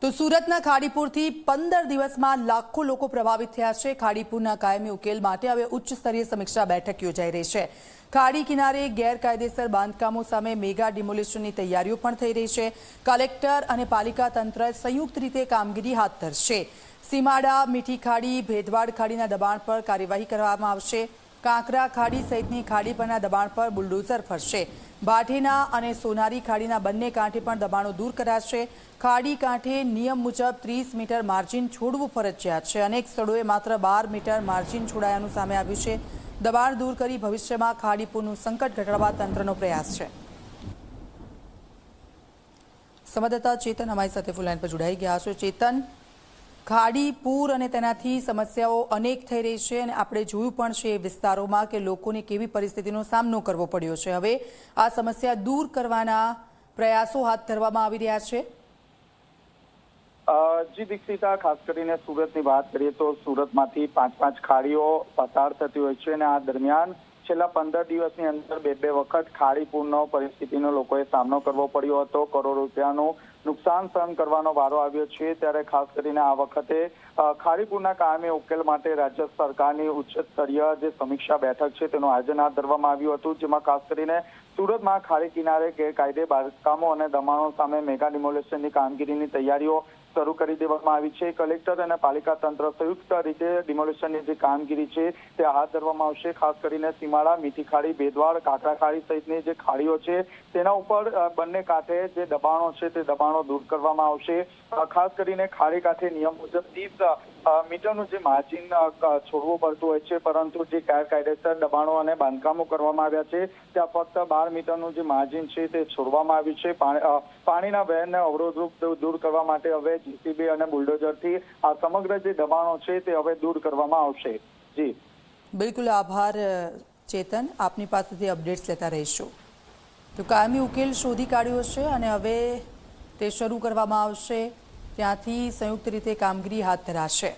તો સુરતના ખાડીપુરથી 15 દિવસમાં લાખો લોકો પ્રભાવિત થયા છે। ખાડીપુરના કાયમી ઉકેલ માટે હવે ઉચ્ચ સ્તરીય સમીક્ષા બેઠક યોજાઈ રહી છે। ખાડી કિનારે ગેરકાયદેસર બાંધકામો સામે મેગા ડિમોલિશનની તૈયારીઓ પણ થઈ રહી છે। કલેક્ટર અને પાલિકા તંત્ર સંયુક્ત રીતે કામગીરી હાથ ધરશે। સીમાડા, મીઠી ખાડી, ભેદવાડ ખાડીના દબાણ પર કાર્યવાહી કરવામાં આવશે। કાંકરા ખાડી સહિતની ખાડી પરના દબાણ પર બુલડોઝર ફરશે। ભાટેના અને સોનારી ખાડીના બંને કાંઠે પણ દબાણો દૂર કરાશે। ખાડી કાંઠે નિયમ મુજબ 30 મીટર માર્જિન છોડવું ફરજિયાત છે। અનેક સ્થળોએ માત્ર 12 મીટર માર્જિન છોડાયાનું સામે આવ્યું છે। દબાણ દૂર કરી ભવિષ્યમાં ખાડીપુરનું સંકટ ઘટાડવા તંત્રનો પ્રયાસ છે। સંવાદદાતા ચેતન અમારી સાથે ફોન લાઈન પર જોડાઈ ગયા છે। ચેતન, ખાડીપુર અને તેનાથી સમસ્યાઓ અનેક થઈ રહી છે અને આપણે જોયું પણ છે વિસ્તારોમાં કે લોકોને કેવી પરિસ્થિતિનો સામનો કરવો પડ્યો છે। હવે આ સમસ્યા દૂર કરવાના પ્રયાસો હાથ ધરવામાં આવી રહ્યા છે। જી દીક્ષિતા, ખાસ કરીને સુરતની વાત કરીએ તો સુરતમાંથી 5 ખાડીઓ પસાર થતી હોય છે અને આ દરમિયાન છેલ્લા 15 દિવસની અંદર બે વખત ખાડીપુરનો પરિસ્થિતિનો લોકોએ સામનો કરવો પડ્યો હતો। કરોડો રૂપિયાનું નુકસાન સહન કરવાનો વારો આવ્યો છે। ત્યારે ખાસ કરીને આ વખતે ખાડીપુરના કાયમી ઉકેલ માટે રાજ્ય સરકારની ઉચ્ચ સ્તરીય જે સમીક્ષા બેઠક છે તેનું આયોજન હાથ ધરવામાં આવ્યું હતું, જેમાં ખાસ કરીને સુરતમાં ખાડી કિનારે ગેરકાયદે બાંધકામો અને દબાણો સામે મેગા ડિમોલિશનની કામગીરીની તૈયારીઓ શરૂ કરી દેવામાં આવી છે। કલેક્ટર અને પાલિકા તંત્ર સંયુક્ત રીતે ડિમોલિશનની જે કામગીરી છે તે હાથ ધરવામાં આવશે। ખાસ કરીને સીમાડા, મીઠી ખાડી, ભેદવાડ, કાંકરા ખાડી સહિતની જે ખાડીઓ છે તેના ઉપર બંને કાંઠે જે દબાણો છે તે દબાણો દૂર કરવામાં આવશે। ખાસ કરીને ખાડી કાંઠે નિયમ મુજબ 30 મીટરનું જે માર્જિન છોડવું પડતું હોય છે, પરંતુ જે ગેરકાયદેસર દબાણો અને બાંધકામો કરવામાં આવ્યા છે ત્યાં ફક્ત 12 મીટરનું જે માર્જિન છે તે છોડવામાં આવ્યું છે। પાણીના વહેણને અવરોધરૂપ દૂર કરવા માટે હવે જીસીબી અને બુલડોઝરથી આ સમગ્ર જે દબાણો છે તે હવે દૂર કરવામાં આવશે। જી બિલકુલ, આભાર ચેતન, આપની પાસેથી અપડેટ્સ લેતા રહીશું। તો કાયમી ઉકેલ શોધી કાઢ્યો છે અને હવે તે શરૂ કરવામાં આવશે। ત્યાંથી સંયુક્ત રીતે કામગીરી હાથ ધરાશે।